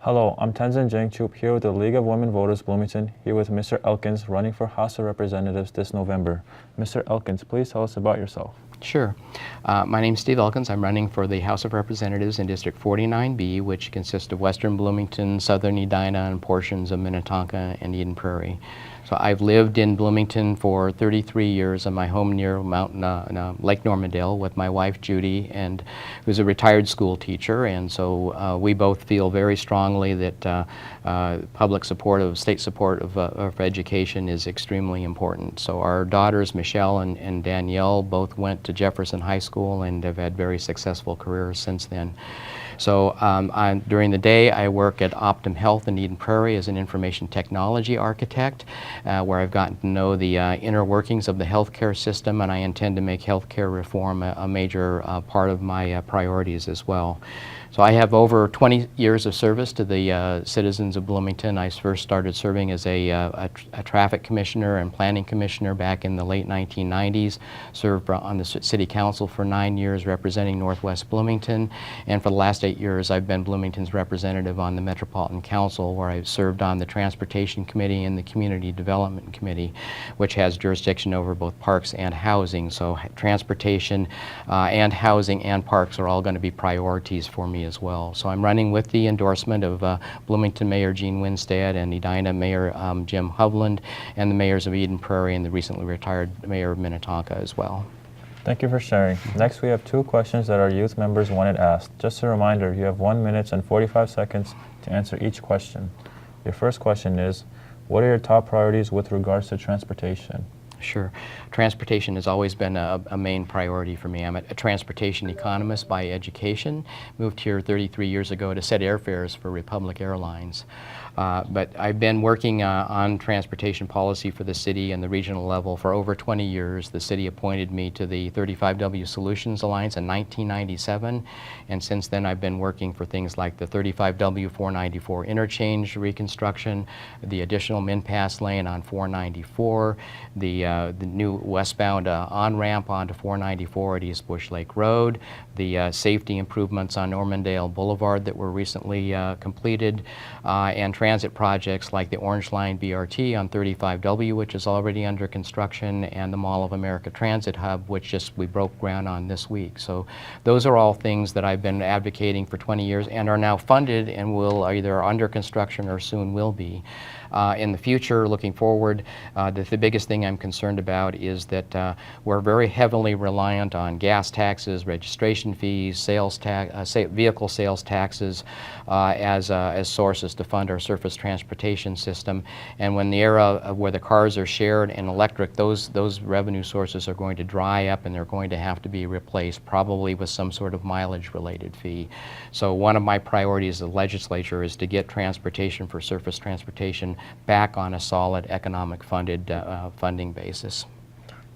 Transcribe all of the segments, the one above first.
Hello, I'm Tenzin Jenks here with the League of Women Voters Bloomington, here with Mr. Elkins running for House of Representatives this November. Mr. Elkins, please tell us about yourself. Sure. My name is Steve Elkins. I'm running for the House of Representatives in District 49B, which consists of western Bloomington, southern Edina, and portions of Minnetonka and Eden Prairie. So I've lived in Bloomington for 33 years in my home near Lake Normandale with my wife Judy, and who's a retired school teacher. And so we both feel very strongly that public support of state support of education is extremely important. So our daughters Michelle and Danielle both went to Jefferson High School and have had very successful careers since then. So during the day I work at Optum Health in Eden Prairie as an information technology architect, where I've gotten to know the inner workings of the healthcare system, and I intend to make healthcare reform a major part of my priorities as well. So I have over 20 years of service to the citizens of Bloomington. I first started serving as a traffic commissioner and planning commissioner back in the late 1990s, served on the city council for 9 years representing Northwest Bloomington, and for the last 8 years I've been Bloomington's representative on the Metropolitan Council, where I've served on the Transportation Committee and the Community Development Committee, which has jurisdiction over both parks and housing. So transportation and housing and parks are all going to be priorities for me as well. So I'm running with the endorsement of Bloomington Mayor Gene Winstead and Edina Mayor Jim Hovland, and the mayors of Eden Prairie and the recently retired mayor of Minnetonka as well. Thank you for sharing. Next we have 2 questions that our youth members wanted asked. Just a reminder, you have 1 minute and 45 seconds to answer each question. Your first question is, what are your top priorities with regards to transportation? Sure. Transportation has always been a main priority for me. I'm a transportation economist by education. Moved here 33 years ago to set airfares for Republic Airlines. But I've been working on transportation policy for the city and the regional level for over 20 years. The city appointed me to the 35W Solutions Alliance in 1997, and since then I've been working for things like the 35W 494 interchange reconstruction, the additional min-pass lane on 494, the new westbound on-ramp onto 494 at East Bush Lake Road, the safety improvements on Normandale Boulevard that were recently completed, and transit projects like the Orange Line BRT on 35W, which is already under construction, and the Mall of America Transit Hub, which we broke ground on this week. So those are all things that I've been advocating for 20 years and are now funded and will either under construction or soon will be. In the future, looking forward, the biggest thing I'm concerned about is that we're very heavily reliant on gas taxes, registration fees, sales tax, vehicle sales taxes as sources to fund our surface transportation system. And when the era of where the cars are shared and electric, those revenue sources are going to dry up, and they're going to have to be replaced, probably with some sort of mileage-related fee. So one of my priorities as the legislature is to get transportation for surface transportation back on a solid economic funding basis.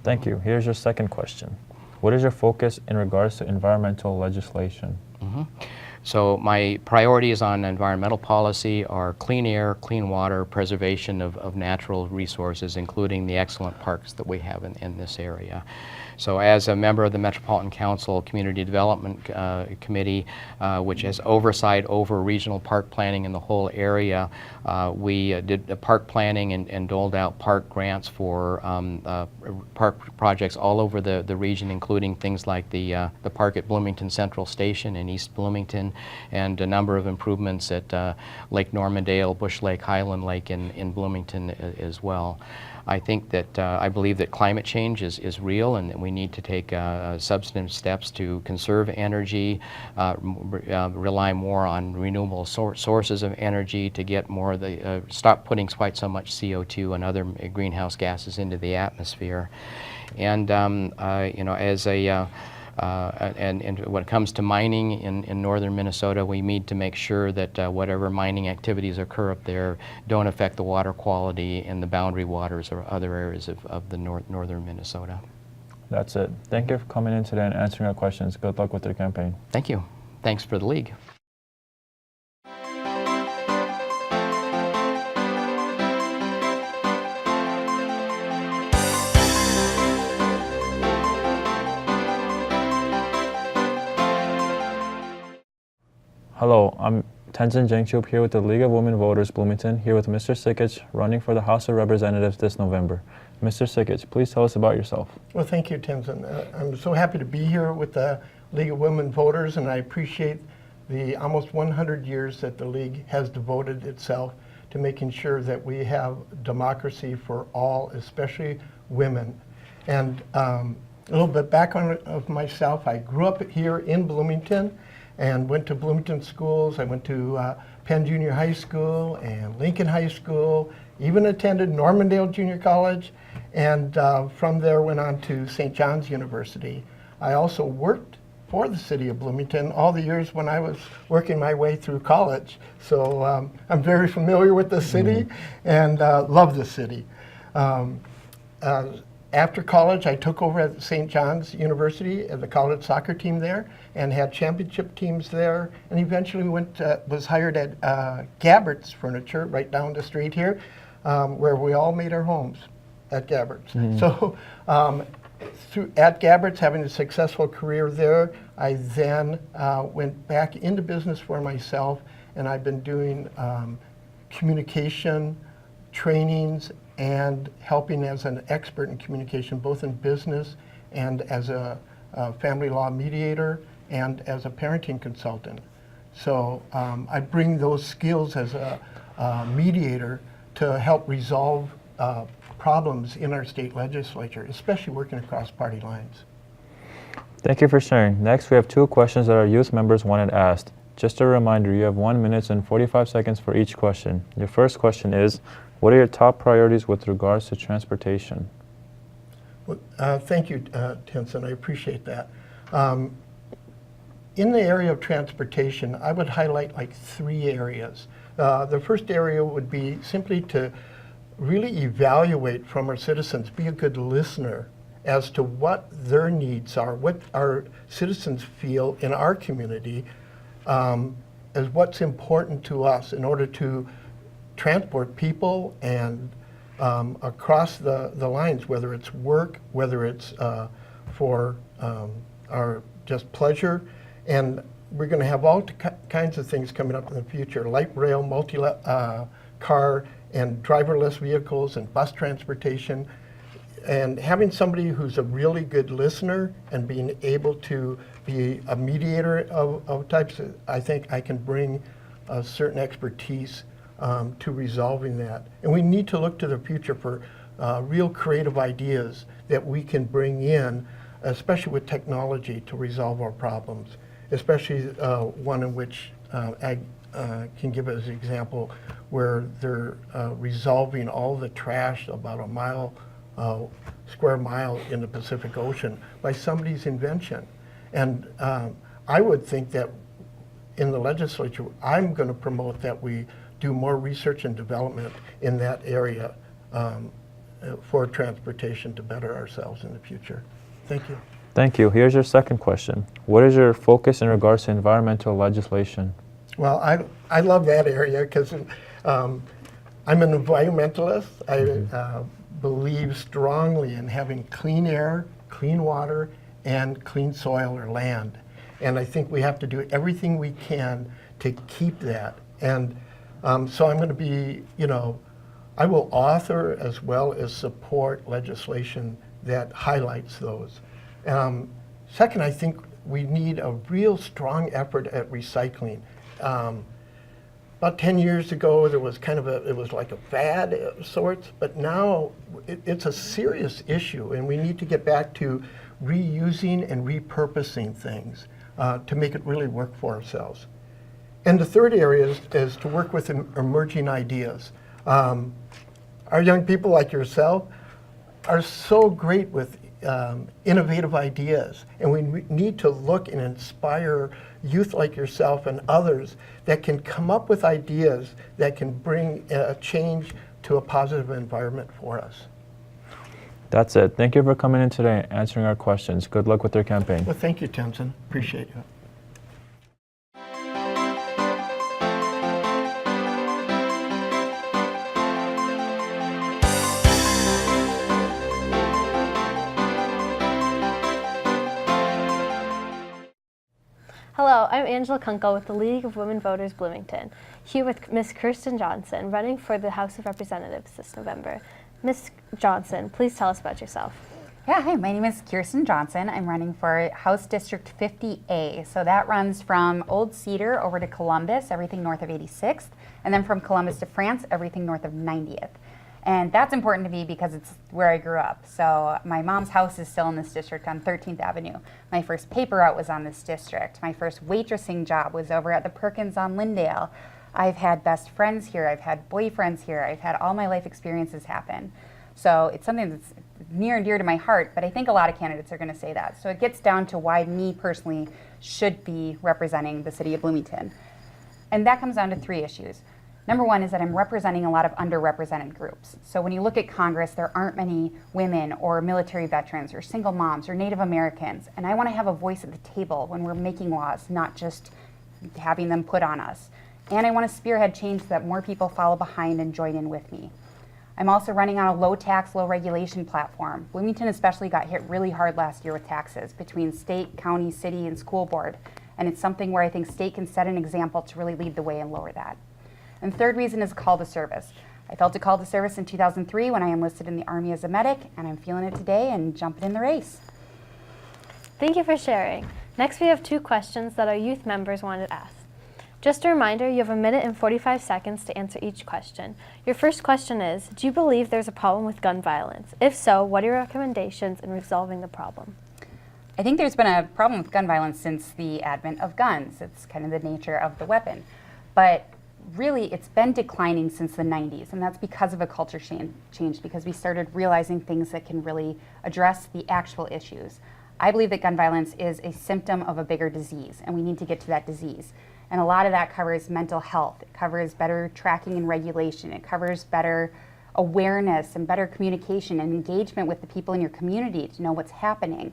Thank you. Here's your second question. What is your focus in regards to environmental legislation? So my priorities on environmental policy are clean air, clean water, preservation of natural resources, including the excellent parks that we have in this area. So as a member of the Metropolitan Council Community Development Committee, which has oversight over regional park planning in the whole area, we did park planning and doled out park grants for park projects all over the region, including things like the park at Bloomington Central Station in East Bloomington, and a number of improvements at Lake Normandale, Bush Lake, Highland Lake in Bloomington as well. I think that I believe that climate change is real, and that we need to take substantive steps to conserve energy, rely more on renewable sources of energy to get more of the stop putting quite so much CO2 and other greenhouse gases into the atmosphere. And you know, as a and when it comes to mining in northern Minnesota, we need to make sure that whatever mining activities occur up there don't affect the water quality in the boundary waters or other areas of the northern Minnesota. That's it. Thank you for coming in today and answering our questions. Good luck with your campaign. Thank you. Thanks for the league. Hello, I'm Tenzin Jenks here with the League of Women Voters, Bloomington, here with Mr. Sikich, running for the House of Representatives this November. Mr. Sikich, please tell us about yourself. Well, thank you, Tenzin. I'm so happy to be here with the League of Women Voters, and I appreciate the almost 100 years that the League has devoted itself to making sure that we have democracy for all, especially women. And a little bit background of myself, I grew up here in Bloomington and went to Bloomington schools. I went to Penn Junior High School and Lincoln High School, even attended Normandale Junior College, and from there went on to St. John's University. I also worked for the city of Bloomington all the years when I was working my way through college. So I'm very familiar with the city and love the city. After college, I took over at St. John's University at the college soccer team there and had championship teams there, and eventually was hired at Gabbert's Furniture right down the street here, where we all made our homes at Gabbert's. So at Gabbert's, having a successful career there, I then went back into business for myself, and I've been doing communication trainings and helping as an expert in communication, both in business and as a family law mediator and as a parenting consultant. So I bring those skills as a mediator to help resolve problems in our state legislature, especially working across party lines. Thank you for sharing. Next, we have 2 questions that our youth members wanted asked. Just a reminder, you have 1 minute and 45 seconds for each question. Your first question is, what are your top priorities with regards to transportation? Well, thank you, Tenzin. I appreciate that. In the area of transportation, I would highlight like 3 areas. The first area would be simply to really evaluate from our citizens, be a good listener as to what their needs are, what our citizens feel in our community as what's important to us in order to transport people and across the lines, whether it's work, whether it's for our just pleasure. And we're going to have all kinds of things coming up in the future, light rail, multi-car, and driverless vehicles and bus transportation. And having somebody who's a really good listener and being able to be a mediator of types, I think I can bring a certain expertise to resolving that. And we need to look to the future for real creative ideas that we can bring in, especially with technology, to resolve our problems, especially one in which I can give as an example where they're resolving all the trash, about a square mile in the Pacific Ocean, by somebody's invention. And I would think that in the legislature, I'm going to promote that we do more research and development in that area for transportation to better ourselves in the future. Thank you. Thank you. Here's your second question. What is your focus in regards to environmental legislation? Well, I love that area because I'm an environmentalist. I believe strongly in having clean air, clean water, and clean soil or land. And I think we have to do everything we can to keep that. And so I'm going to be, I will author as well as support legislation that highlights those. Second, I think we need a real strong effort at recycling. About 10 years ago, there was it was like a fad of sorts, but now it's a serious issue, and we need to get back to reusing and repurposing things to make it really work for ourselves. And the third area is to work with emerging ideas. Our young people like yourself are so great with innovative ideas, and we need to look and inspire youth like yourself and others that can come up with ideas that can bring change to a positive environment for us. That's it. Thank you for coming in today and answering our questions. Good luck with your campaign. Well, thank you, Tenzin. Appreciate it. Hello, I'm Angela Kunkel with the League of Women Voters Bloomington, here with Ms. Kirsten Johnson, running for the House of Representatives this November. Ms. Johnson, please tell us about yourself. Yeah, hi, my name is Kirsten Johnson. I'm running for House District 50A. So that runs from Old Cedar over to Columbus, everything north of 86th, and then from Columbus to France, everything north of 90th. And that's important to me because it's where I grew up. So my mom's house is still in this district on 13th Avenue. My first paper route was on this district. My first waitressing job was over at the Perkins on Lyndale. I've had best friends here. I've had boyfriends here. I've had all my life experiences happen. So it's something that's near and dear to my heart, but I think a lot of candidates are going to say that. So it gets down to why me personally should be representing the city of Bloomington. And that comes down to 3 issues. Number one is that I'm representing a lot of underrepresented groups. So when you look at Congress, there aren't many women or military veterans or single moms or Native Americans. And I want to have a voice at the table when we're making laws, not just having them put on us. And I want to spearhead change so that more people follow behind and join in with me. I'm also running on a low tax, low regulation platform. Bloomington especially got hit really hard last year with taxes between state, county, city, and school board. And it's something where I think state can set an example to really lead the way and lower that. And the third reason is call to service. I felt a call to service in 2003 when I enlisted in the Army as a medic, and I'm feeling it today and jumping in the race. Thank you for sharing. Next, we have 2 questions that our youth members wanted asked. Just a reminder, you have 1 minute and 45 seconds to answer each question. Your first question is, do you believe there's a problem with gun violence? If so, what are your recommendations in resolving the problem? I think there's been a problem with gun violence since the advent of guns. It's kind of the nature of the weapon. But really, it's been declining since the 90s, and that's because of a culture change, because we started realizing things that can really address the actual issues. I believe that gun violence is a symptom of a bigger disease, and we need to get to that disease. And a lot of that covers mental health. It covers better tracking and regulation. It covers better awareness and better communication and engagement with the people in your community to know what's happening.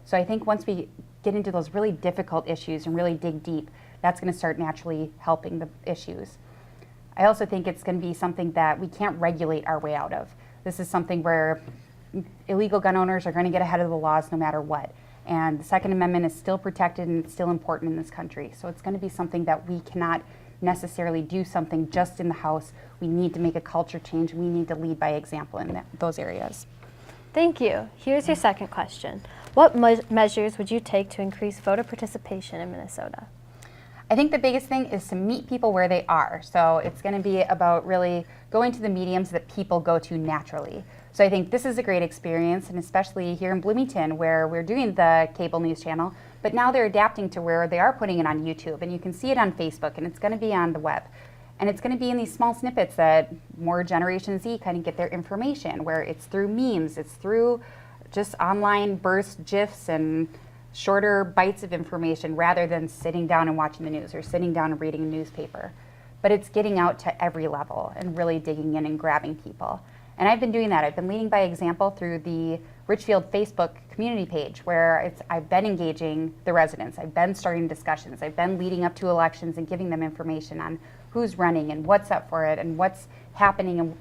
So I think once we get into those really difficult issues and really dig deep, that's going to start naturally helping the issues. I also think it's going to be something that we can't regulate our way out of. This is something where illegal gun owners are going to get ahead of the laws no matter what. And the Second Amendment is still protected and it's still important in this country. So it's going to be something that we cannot necessarily do something just in the House. We need to make a culture change. We need to lead by example in those areas. Thank you. Here's your second question. What measures would you take to increase voter participation in Minnesota? I think the biggest thing is to meet people where they are. So it's going to be about really going to the mediums that people go to naturally. So I think this is a great experience, and especially here in Bloomington where we're doing the cable news channel, but now they're adapting to where they are putting it on YouTube, and you can see it on Facebook, and it's going to be on the web. And it's going to be in these small snippets that more Generation Z kind of get their information, where it's through memes, it's through just online burst GIFs and shorter bites of information rather than sitting down and watching the news or sitting down and reading a newspaper. But it's getting out to every level and really digging in and grabbing people. And I've been doing that. I've been leading by example through the Richfield Facebook community page where I've been engaging the residents. I've been starting discussions. I've been leading up to elections and giving them information on who's running and what's up for it and what's happening and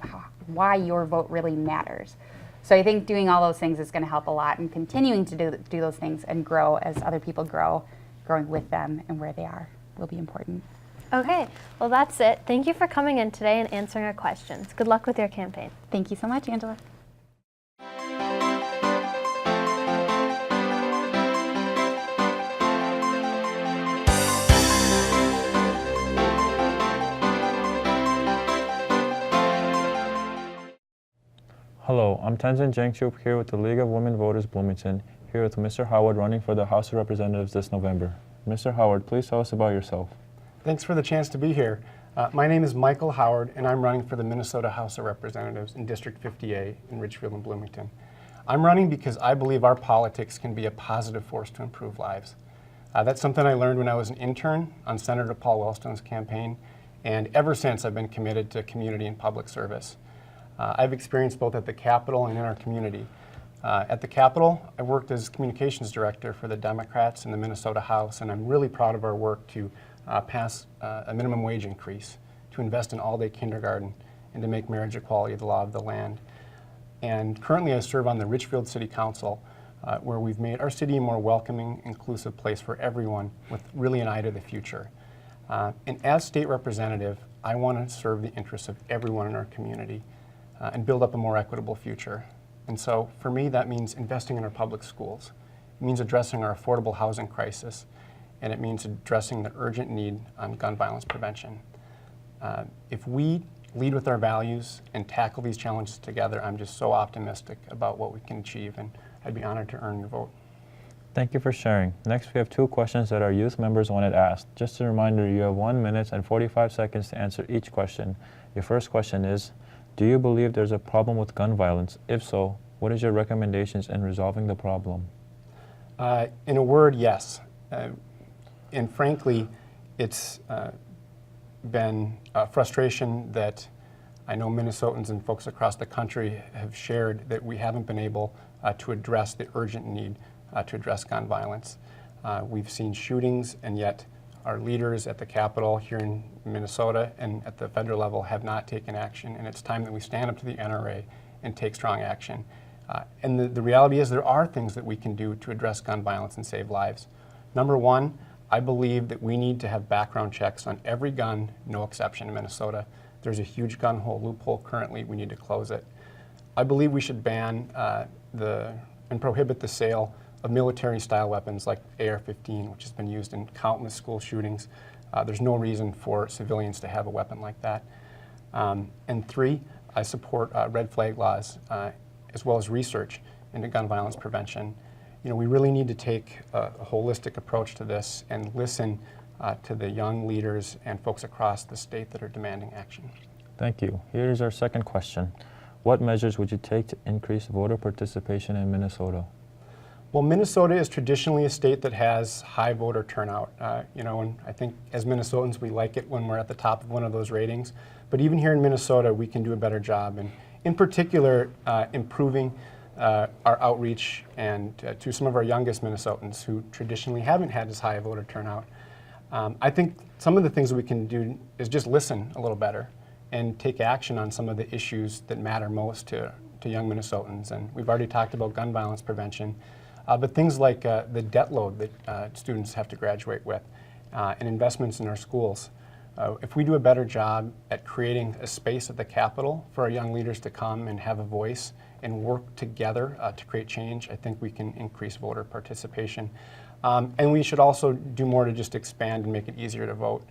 why your vote really matters. So I think doing all those things is going to help a lot, and continuing to do those things and grow as other people grow, growing with them and where they are will be important. Okay, well that's it. Thank you for coming in today and answering our questions. Good luck with your campaign. Thank you so much, Angela. Hello, I'm Tenzin Jenks here with the League of Women Voters Bloomington, here with Mr. Howard running for the House of Representatives this November. Mr. Howard, please tell us about yourself. Thanks for the chance to be here. My name is Michael Howard, and I'm running for the Minnesota House of Representatives in District 50A in Richfield and Bloomington. I'm running because I believe our politics can be a positive force to improve lives. That's something I learned when I was an intern on Senator Paul Wellstone's campaign, and ever since I've been committed to community and public service. I've experienced both at the Capitol and in our community. At the Capitol, I worked as communications director for the Democrats in the Minnesota House, and I'm really proud of our work to pass a minimum wage increase, to invest in all-day kindergarten, and to make marriage equality the law of the land. And currently I serve on the Richfield City Council, where we've made our city a more welcoming, inclusive place for everyone with really an eye to the future. And as state representative, I want to serve the interests of everyone in our community and build up a more equitable future. And so for me, that means investing in our public schools. It means addressing our affordable housing crisis, and it means addressing the urgent need on gun violence prevention. If we lead with our values and tackle these challenges together, I'm just so optimistic about what we can achieve, and I'd be honored to earn your vote. Thank you for sharing. Next, we have 2 questions that our youth members wanted asked. Just a reminder, you have 1 minute and 45 seconds to answer each question. Your first question is, do you believe there's a problem with gun violence? If so, what is your recommendations in resolving the problem? In a word, yes. And frankly, it's been a frustration that I know Minnesotans and folks across the country have shared, that we haven't been able to address the urgent need to address gun violence. We've seen shootings, and yet our leaders at the Capitol here in Minnesota and at the federal level have not taken action, and it's time that we stand up to the NRA and take strong action. And the reality is there are things that we can do to address gun violence and save lives. Number one, I believe that we need to have background checks on every gun, no exception in Minnesota. There's a huge gun hole loophole currently. We need to close it. I believe we should ban and prohibit the sale of military-style weapons like AR-15, which has been used in countless school shootings. There's no reason for civilians to have a weapon like that. And 3, I support red flag laws as well as research into gun violence prevention. You know, we really need to take a holistic approach to this and listen to the young leaders and folks across the state that are demanding action. Thank you. Here's our second question. What measures would you take to increase voter participation in Minnesota? Well, Minnesota is traditionally a state that has high voter turnout. You know, and I think as Minnesotans, we like it when we're at the top of one of those ratings. But even here in Minnesota, we can do a better job. And in particular, improving our outreach and to some of our youngest Minnesotans who traditionally haven't had as high a voter turnout. I think some of the things that we can do is just listen a little better and take action on some of the issues that matter most to young Minnesotans. And we've already talked about gun violence prevention, but things like the debt load that students have to graduate with and investments in our schools. If we do a better job at creating a space at the Capitol for our young leaders to come and have a voice and work together to create change, I think we can increase voter participation. And we should also do more to just expand and make it easier to vote.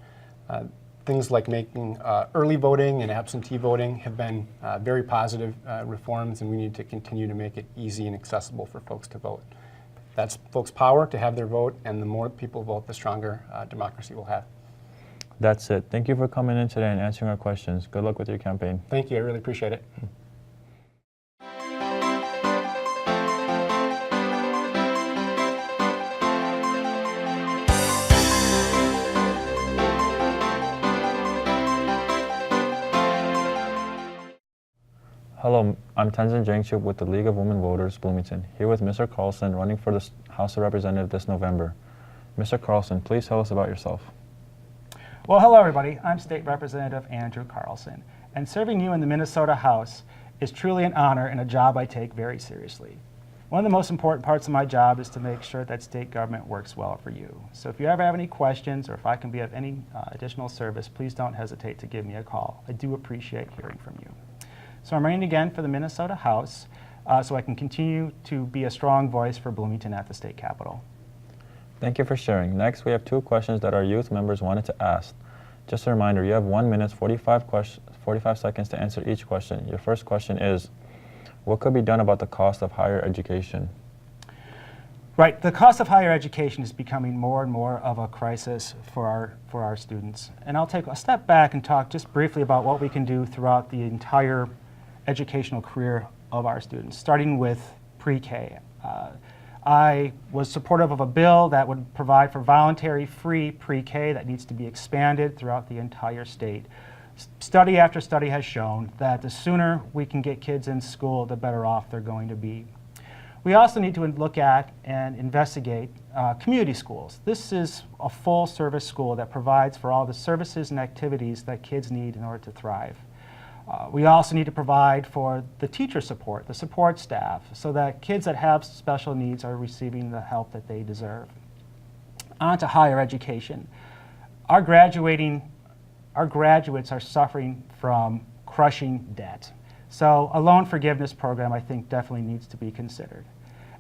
Things like making early voting and absentee voting have been very positive reforms, and we need to continue to make it easy and accessible for folks to vote. That's folks' power to have their vote, and the more people vote, the stronger democracy we'll have. That's it. Thank you for coming in today and answering our questions. Good luck with your campaign. Thank you. I really appreciate it. Hello, I'm Tenzin Jenks with the League of Women Voters, Bloomington, here with Mr. Carlson running for the House of Representatives this November. Mr. Carlson, please tell us about yourself. Well, hello everybody. I'm State Representative Andrew Carlson, and serving you in the Minnesota House is truly an honor and a job I take very seriously. One of the most important parts of my job is to make sure that state government works well for you. So if you ever have any questions or if I can be of any additional service, please don't hesitate to give me a call. I do appreciate hearing from you. So I'm running again for the Minnesota House so I can continue to be a strong voice for Bloomington at the state capitol. Thank you for sharing. Next, we have 2 questions that our youth members wanted to ask. Just a reminder, you have 1 minute, 45 seconds to answer each question. Your first question is, what could be done about the cost of higher education? Right, the cost of higher education is becoming more and more of a crisis for our students. And I'll take a step back and talk just briefly about what we can do throughout the entire educational career of our students, starting with pre-K. I was supportive of a bill that would provide for voluntary free pre-K that needs to be expanded throughout the entire state. Study after study has shown that the sooner we can get kids in school, the better off they're going to be. We also need to look at and investigate community schools. This is a full service school that provides for all the services and activities that kids need in order to thrive. We also need to provide for the teacher support, the support staff, so that kids that have special needs are receiving the help that they deserve. On to higher education. Our graduates are suffering from crushing debt. So a loan forgiveness program, I think, definitely needs to be considered.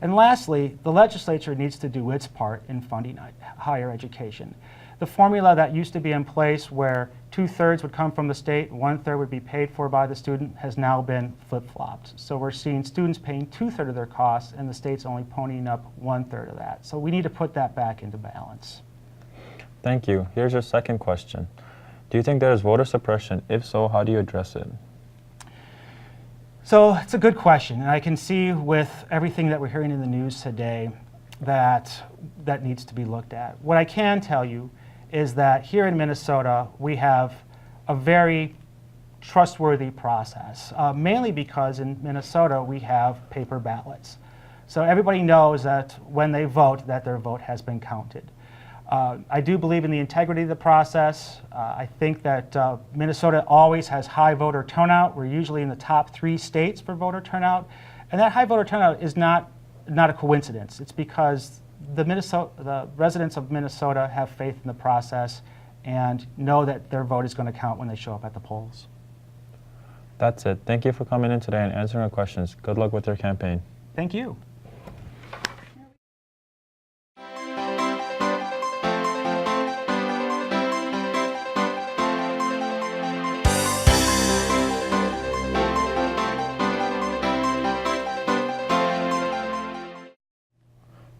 And lastly, the legislature needs to do its part in funding higher education. The formula that used to be in place where 2/3 would come from the state, 1/3 would be paid for by the student, has now been flip-flopped. So we're seeing students paying 2/3 of their costs and the state's only ponying up 1/3 of that. So we need to put that back into balance. Thank you. Here's your second question. Do you think there is voter suppression? If so, how do you address it? So it's a good question, and I can see with everything that we're hearing in the news today that needs to be looked at. What I can tell you is that here in Minnesota, we have a very trustworthy process, mainly because in Minnesota we have paper ballots. So everybody knows that when they vote, that their vote has been counted. I do believe in the integrity of the process. I think that Minnesota always has high voter turnout. We're usually in the top 3 states for voter turnout. And that high voter turnout is not a coincidence. It's because the residents of Minnesota have faith in the process and know that their vote is going to count when they show up at the polls. That's it. Thank you for coming in today and answering our questions. Good luck with your campaign. Thank you.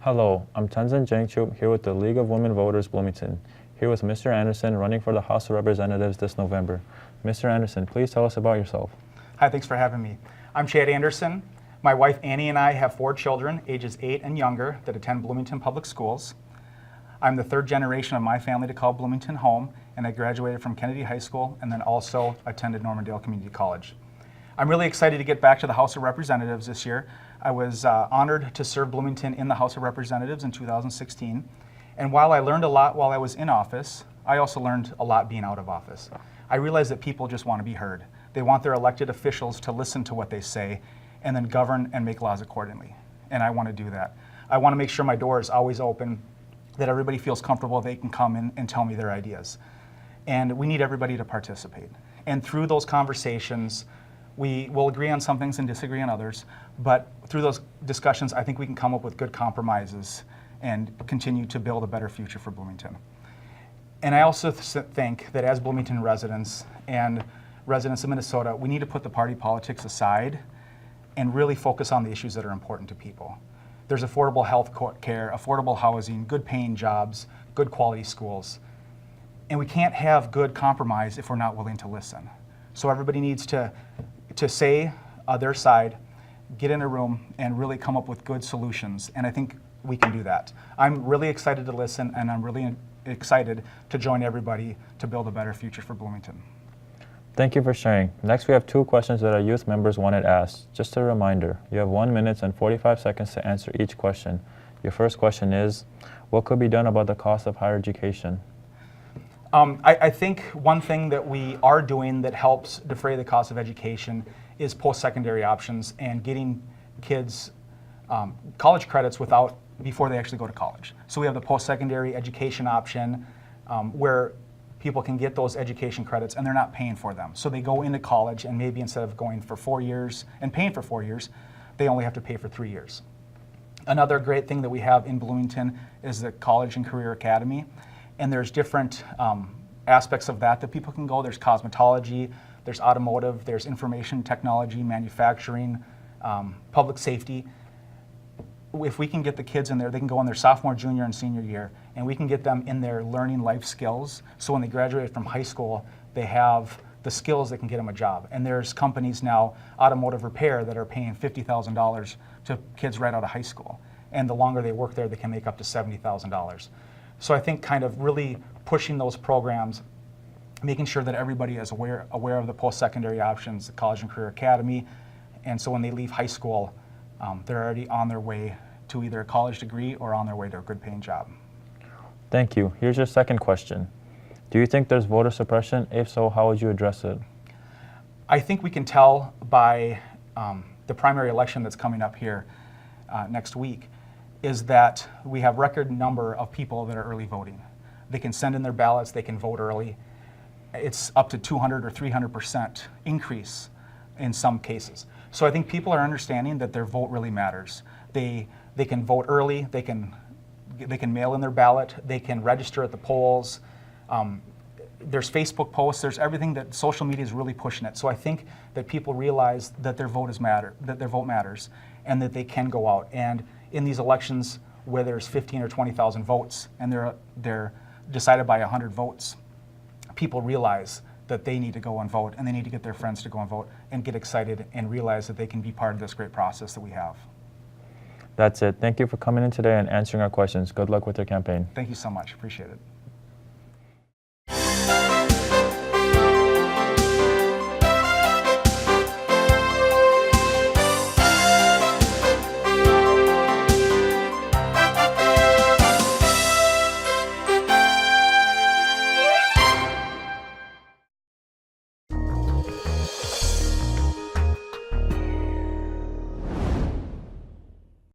Hello, I'm Tenzin Jenks here with the League of Women Voters Bloomington, here with Mr. Anderson running for the House of Representatives this November. Mr. Anderson, please tell us about yourself. Hi, thanks for having me. I'm Chad Anderson. My wife Annie and I have 4 children, ages 8 and younger, that attend Bloomington Public Schools. I'm the 3rd generation of my family to call Bloomington home, and I graduated from Kennedy High School and then also attended Normandale Community College. I'm really excited to get back to the House of Representatives this year. I was honored to serve Bloomington in the House of Representatives in 2016. And while I learned a lot while I was in office, I also learned a lot being out of office. I realized that people just want to be heard. They want their elected officials to listen to what they say and then govern and make laws accordingly. And I want to do that. I want to make sure my door is always open, that everybody feels comfortable they can come in and tell me their ideas. And we need everybody to participate. And through those conversations, we will agree on some things and disagree on others, but through those discussions, I think we can come up with good compromises and continue to build a better future for Bloomington. And I also think that as Bloomington residents and residents of Minnesota, we need to put the party politics aside and really focus on the issues that are important to people. There's affordable health care, affordable housing, good paying jobs, good quality schools. And we can't have good compromise if we're not willing to listen. So everybody needs to say their side, get in a room, and really come up with good solutions. And I think we can do that. I'm really excited to listen, and I'm really excited to join everybody to build a better future for Bloomington. Thank you for sharing. Next, we have 2 questions that our youth members wanted asked. Just a reminder, you have 1 minute and 45 seconds to answer each question. Your first question is, what could be done about the cost of higher education? I think one thing that we are doing that helps defray the cost of education is post-secondary options and getting kids college credits before they actually go to college. So we have the post-secondary education option where people can get those education credits and they're not paying for them. So they go into college and maybe instead of going for 4 years and paying for 4 years, they only have to pay for 3 years. Another great thing that we have in Bloomington is the College and Career Academy. And there's different aspects of that people can go. There's cosmetology, there's automotive, there's information technology, manufacturing, public safety. If we can get the kids in there, they can go in their sophomore, junior, and senior year, and we can get them in there learning life skills. So when they graduate from high school, they have the skills that can get them a job. And there's companies now, automotive repair, that are paying $50,000 to kids right out of high school. And the longer they work there, they can make up to $70,000. So I think kind of really pushing those programs, making sure that everybody is aware of the post-secondary options, the College and Career Academy, and so when they leave high school, they're already on their way to either a college degree or on their way to a good-paying job. Thank you. Here's your second question. Do you think there's voter suppression? If so, how would you address it? I think we can tell by the primary election that's coming up here next week is that we have record number of people that are early voting. They can send in their ballots, they can vote early. It's up to 200 or 300% increase in some cases. So I think people are understanding that their vote really matters. They can vote early, they can mail in their ballot, they can register at the polls. There's Facebook posts, there's everything that social media is really pushing it. So I think that people realize that their vote matters, and that they can go out. And in these elections where there's 15 or 20,000 votes and they're decided by 100 votes, people realize that they need to go and vote, and they need to get their friends to go and vote and get excited and realize that they can be part of this great process that we have. That's it. Thank you for coming in today and answering our questions. Good luck with your campaign. Thank you so much. Appreciate it.